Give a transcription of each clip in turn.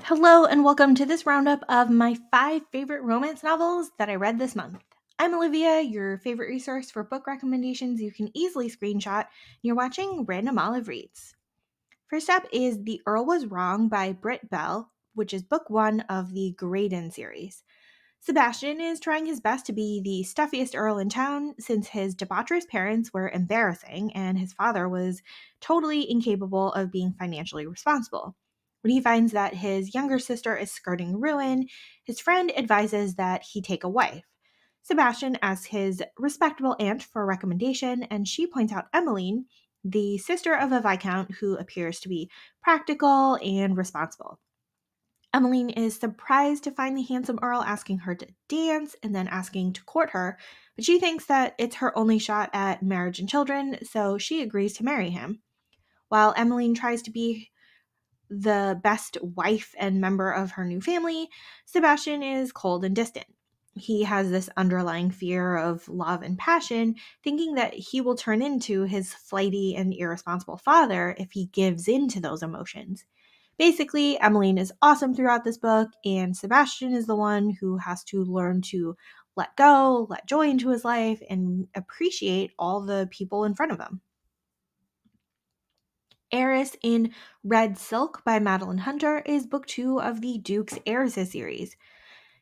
Hello, and welcome to this roundup of my 5 favorite romance novels that I read this month. I'm Olivia, your favorite resource for book recommendations you can easily screenshot, and you're watching Random Olive Reads. First up is The Earl Was Wrong by Britt Bell, which is book 1 of the Graydon series. Sebastian is trying his best to be the stuffiest earl in town since his debaucherous parents were embarrassing and his father was totally incapable of being financially responsible. When he finds that his younger sister is skirting ruin, his friend advises that he take a wife. Sebastian asks his respectable aunt for a recommendation, and she points out Emmeline, the sister of a viscount who appears to be practical and responsible. Emmeline is surprised to find the handsome Earl asking her to dance and then asking to court her, but she thinks that it's her only shot at marriage and children, so she agrees to marry him. While Emmeline tries to be the best wife and member of her new family, Sebastian is cold and distant. He has this underlying fear of love and passion, thinking that he will turn into his flighty and irresponsible father if he gives in to those emotions. Basically, Emmeline is awesome throughout this book, and Sebastian is the one who has to learn to let go, let joy into his life, and appreciate all the people in front of him. Heiress in Red Silk by Madeline Hunter is book 2 of the Duke's Heiresses series.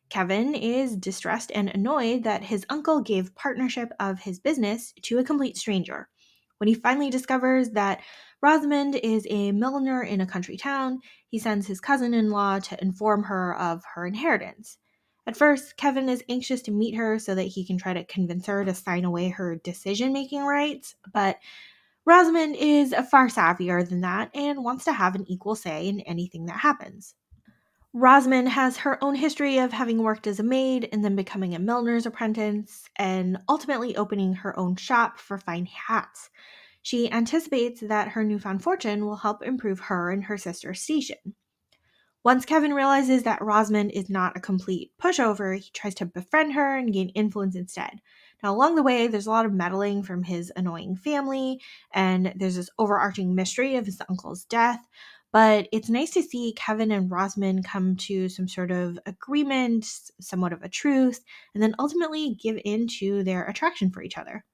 Kevin is distressed and annoyed that his uncle gave partnership of his business to a complete stranger. When he finally discovers that Rosamond is a milliner in a country town, he sends his cousin-in-law to inform her of her inheritance. At first, Kevin is anxious to meet her so that he can try to convince her to sign away her decision-making rights, but Rosamond is far savvier than that and wants to have an equal say in anything that happens. Rosamond has her own history of having worked as a maid and then becoming a milliner's apprentice and ultimately opening her own shop for fine hats. She anticipates that her newfound fortune will help improve her and her sister's station. Once Kevin realizes that Rosamond is not a complete pushover, he tries to befriend her and gain influence instead. Now, along the way, there's a lot of meddling from his annoying family, and there's this overarching mystery of his uncle's death. But it's nice to see Kevin and Rosamond come to some sort of agreement, somewhat of a truce, and then ultimately give in to their attraction for each other.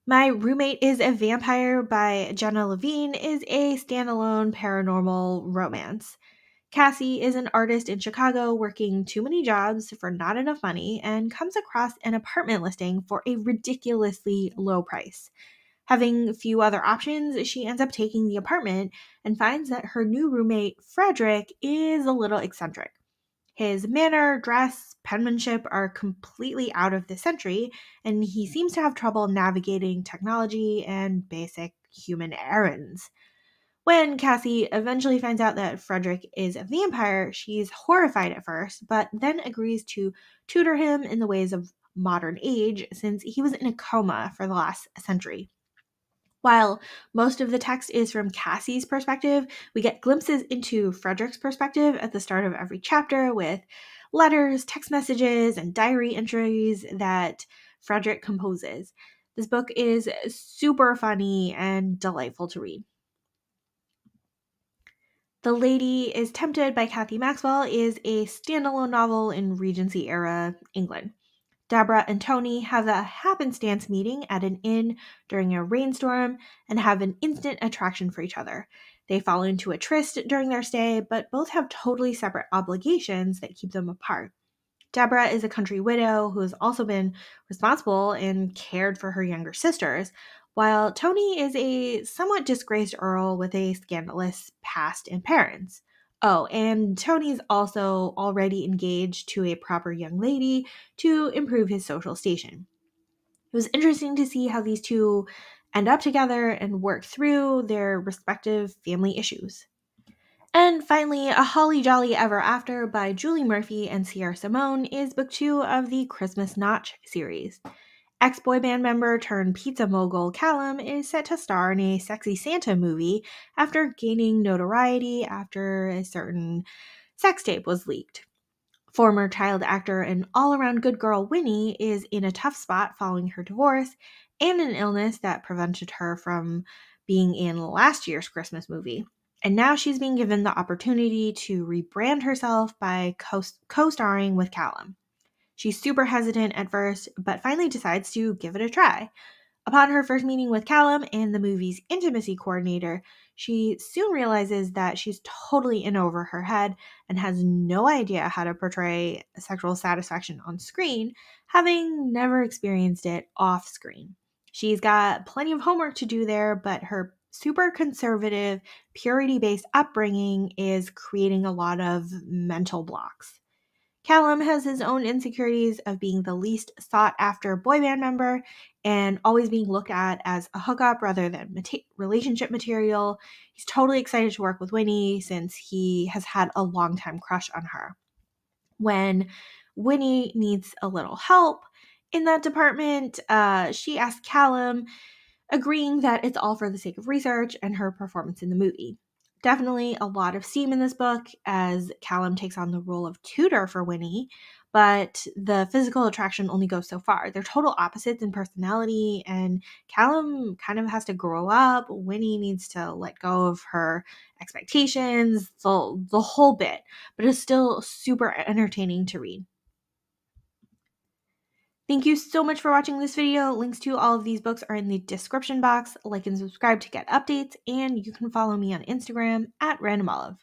My Roommate is a Vampire by Jenna Levine is a standalone paranormal romance. Cassie is an artist in Chicago working too many jobs for not enough money and comes across an apartment listing for a ridiculously low price. Having few other options, she ends up taking the apartment and finds that her new roommate, Frederick, is a little eccentric. His manner, dress, penmanship are completely out of this century, and he seems to have trouble navigating technology and basic human errands. When Cassie eventually finds out that Frederick is a vampire, she's horrified at first, but then agrees to tutor him in the ways of modern age since he was in a coma for the last century. While most of the text is from Cassie's perspective, we get glimpses into Frederick's perspective at the start of every chapter with letters, text messages, and diary entries that Frederick composes. This book is super funny and delightful to read. The Lady is Tempted by Kathy Maxwell is a standalone novel in Regency era England. Deborah and Tony have a happenstance meeting at an inn during a rainstorm and have an instant attraction for each other. They fall into a tryst during their stay, but both have totally separate obligations that keep them apart. Deborah is a country widow who has also been responsible and cared for her younger sisters, while Tony is a somewhat disgraced earl with a scandalous past and parents. Oh, and Tony's also already engaged to a proper young lady to improve his social station. It was interesting to see how these two end up together and work through their respective family issues. And finally, A Holly Jolly Ever After by Julie Murphy and Sierra Simone is book 2 of the Christmas Notch series. Ex-boy band member turned pizza mogul Callum is set to star in a sexy Santa movie after gaining notoriety after a certain sex tape was leaked. Former child actor and all-around good girl Winnie is in a tough spot following her divorce and an illness that prevented her from being in last year's Christmas movie. And now she's being given the opportunity to rebrand herself by co-starring with Callum. She's super hesitant at first, but finally decides to give it a try. Upon her first meeting with Callum and the movie's intimacy coordinator, she soon realizes that she's totally in over her head and has no idea how to portray sexual satisfaction on screen, having never experienced it off screen. She's got plenty of homework to do there, but her super conservative, purity based upbringing is creating a lot of mental blocks. Callum has his own insecurities of being the least sought after boy band member and always being looked at as a hookup rather than relationship material. He's totally excited to work with Winnie since he has had a long time crush on her. When Winnie needs a little help in that department, she asks Callum, agreeing that it's all for the sake of research and her performance in the movie. Definitely a lot of steam in this book as Callum takes on the role of tutor for Winnie, but the physical attraction only goes so far. They're total opposites in personality, and Callum kind of has to grow up. Winnie needs to let go of her expectations, the whole bit, but it's still super entertaining to read. Thank you so much for watching this video. Links to all of these books are in the description box. Like and subscribe to get updates, and you can follow me on Instagram at randomolive.